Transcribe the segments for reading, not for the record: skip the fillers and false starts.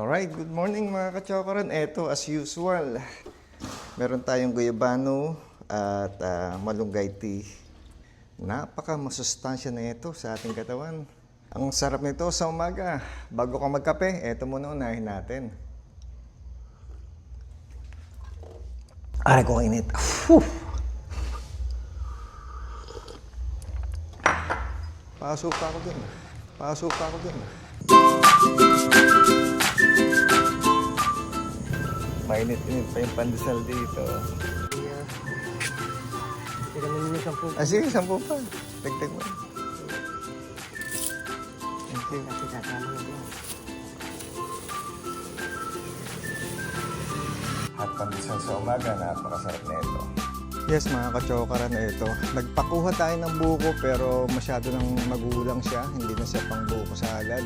Alright, good morning mga kachokoran. Eto, as usual, meron tayong guyabano at malunggay tea. Napaka masustansya na ito sa ating katawan. Ang sarap nito sa umaga. Bago ka magkape, eto muna unahin natin. Aray ko init. Pasok pa ako dun. Pasok pa ako dun. Mainit-init pa yung pandesal dito. Teka naman yung 10. Sige, 10 pa. Tagtag mo. Thank you. Kasi tatama na din. Hot pandesal sa umaga, napakasarap na ito. Yes, mga kachokaran na ito. Nagpakuha tayo ng buko pero masyado nang magulang siya. Hindi na siya pang buko salad.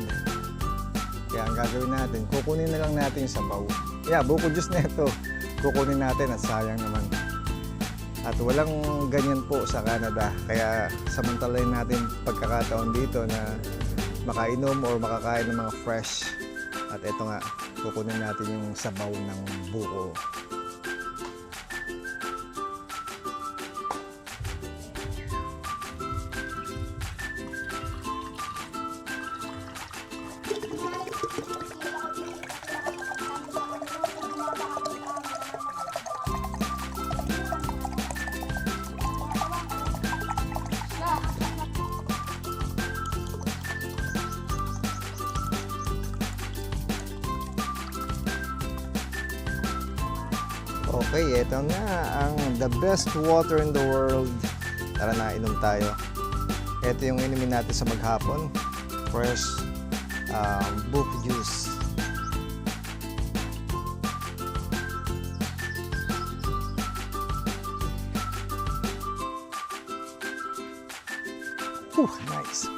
Kaya ang gagawin natin, kukunin na lang natin yung sabaw. Yeah, buko juice na ito. Kukunin natin at sayang naman. At walang ganyan po sa Canada. Kaya samantalayin natin pagkakataon dito na makainom or makakain ng mga fresh. At ito nga, kukunin natin yung sabaw ng buko. Okay, ito na ang the best water in the world. Tara na, inom tayo. Ito yung inumin natin sa maghapon. Fresh buko juice. Nice.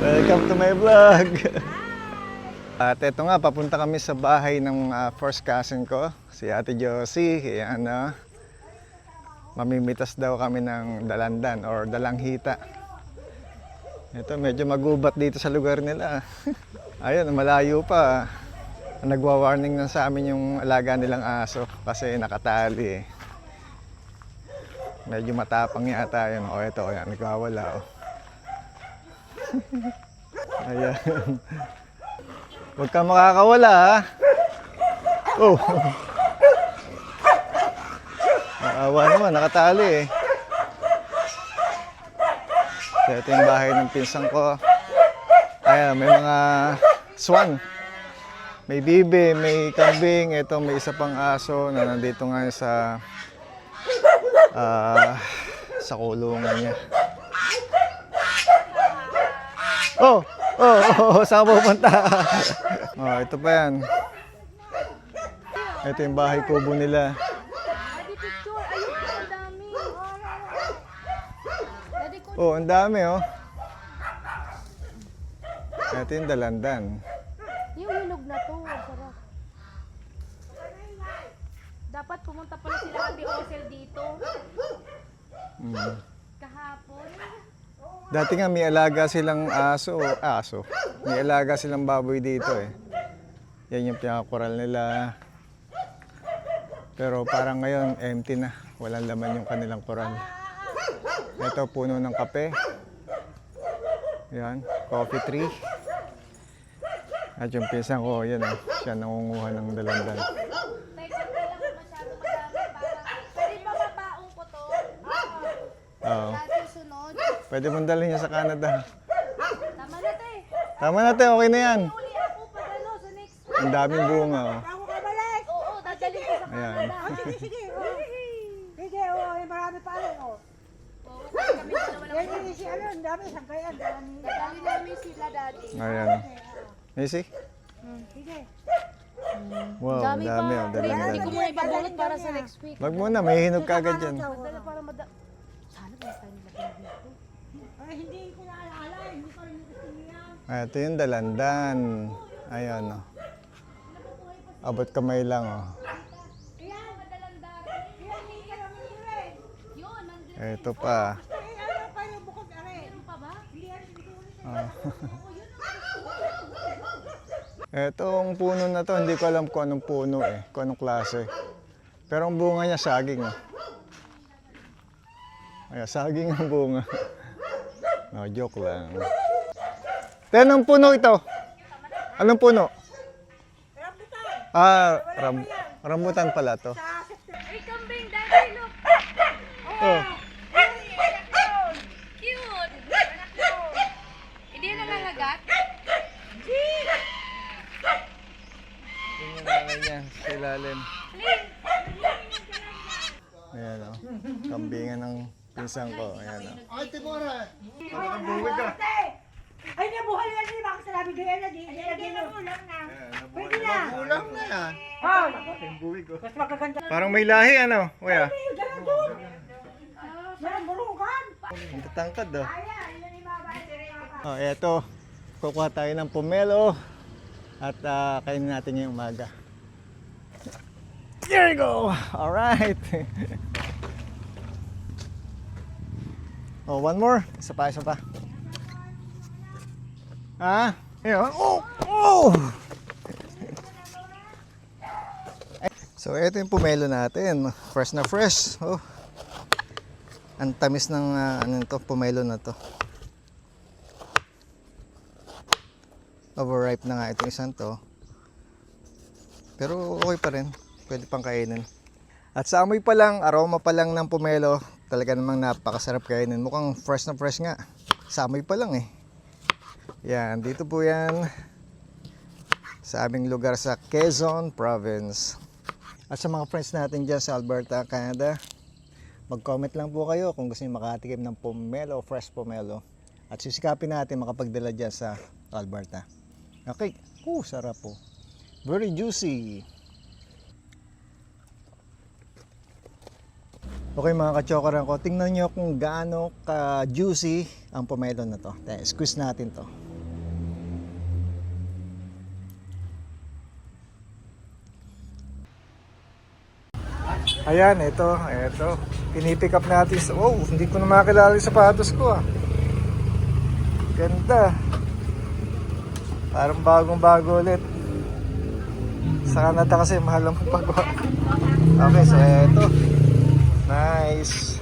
Welcome to my vlog! At eto nga, papunta kami sa bahay ng first cousin ko, si Ate Josie. Ayan, mamimitas daw kami ng dalandan or dalanghita. Ito, medyo magubat dito sa lugar nila. Ayun, malayo pa. Nagwa-warning na sa amin yung alaga nilang aso kasi nakatali. Medyo matapang yata yun. O, ito, ayan, nagwawala. Ayan. Huwag kang makakawala, ha? Oh. Nakawa naman, nakatali eh. So, ito yung bahay ng pinsang ko. Ayan, may mga swan. May bibe, may kambing. Ito, may isa pang aso na nandito nga sa kulungan niya. Oh, saan pupunta? Oh, ito pa yan. Ito yung bahay kubo nila. Oh, ang dami oh. Ito yung dalandan. Yung hinog na to, sarap. Dapat pumunta pala sila Ate Osel dito. Kahapon. Dati nga may alaga silang aso. May alaga silang baboy dito eh. Yan yung pinakakural nila. Pero parang ngayon empty na. Walang laman yung kanilang kural. Ito puno ng kape. Yan, coffee tree. At yung pinsan ko, yan siya nangunguha ng dalandan. Pwede ba mabaong ko to? Oo. Dati sunod. Pwede mong dalhin niya sa Canada. Tama na te. Tama na te, okay na yan. Uli ako pag ano sa next. Ang daming bunga oh. Ako ka balik! Oo, dadalhin ko sa Ayan. Canada. Sige, sige, marami pa rin, Oo, kasi kami dalawa lang. Yan yung si ano, ang dami, sangkayan. Dadalhin namin sila daddy. Ayan. Macy? Sige. Wow, ang dami oh, Hindi dalandan. ko muna ipabulot para sa next week. Wag muna, may hinog ka agad dyan. Madala para Sana ba tayo nilagyan dito? Ay, hindi ko naalala. Hindi ko rin gusto niya. Ito yung dalandan. Ayan, oh. Abot kamay lang, oh. Ayan, madalandar. Yan, hindi ka naman yun rin. Yun, nandun. Ito pa. Ay, ano pa yung bukod na rin? Meron pa ba? Hindi yan, hindi ko rin. Ah. Oo, yun ang Etong puno na to, hindi ko alam kung anong puno eh, kung anong klase. Pero ang bunga niya saging, oh. Ay, saging ang bunga. No, joke lang. Ten, anong puno ito? Anong puno? Rambutan. Ah, rambutan pala to. Sa September. Ay, kambing, daddy, look. Oh, Cute. Hindi na nalagat? yun yung nanay niya, sa ilalim. Ayan, oh. Kambingan ng pinsang ko. Ayan, oh. Ay, nabuhay na din. Bakit sa labi ganyan na din? Hindi na ulang na. Pwede na. Kulang na yan. Oh, Mas magaganda. Parang may lahi, ano? Kuya? Ay, ganun doon. Yan, burungan. Ang tatangkad, oh. Ayan, yun yung mga Oh, eto. Kukuha tayo ng pomelo at kainin natin ngayong umaga. There you go! Alright! Oh, one more. Isa pa, isa pa. Ah? Ayun. Oh! Oh! So, eto yung pomelo natin. Fresh na fresh. Oh. Ang tamis ng ano to, pomelo na to. Overripe na nga itong isang to. Pero okay pa rin. Pwede pang kainin. At sa amoy pa lang, aroma pa lang ng pomelo, talaga namang napakasarap kainin. Mukhang fresh na fresh nga. Sa amoy pa lang eh. Yan, dito po yan. Sa aming lugar sa Quezon Province. At sa mga friends natin dyan sa Alberta, Canada, mag-comment lang po kayo kung gusto niyo makatikim ng pomelo, fresh pomelo. At sisikapin natin makapagdala dyan sa Alberta. Okay. Sarap po. Very juicy. Okay mga ka-chokaran ko, tingnan nyo kung gaano ka-juicy ang pomelo na to. Squeeze natin to. Ayan, ito. Pinipick up natin. Oh, hindi ko na makakilala yung sapatos ko ah. Ganda. Parang bagong-bago ulit. Sa Canada kasi mahal ang paggawa. Okay, so ito. Nice.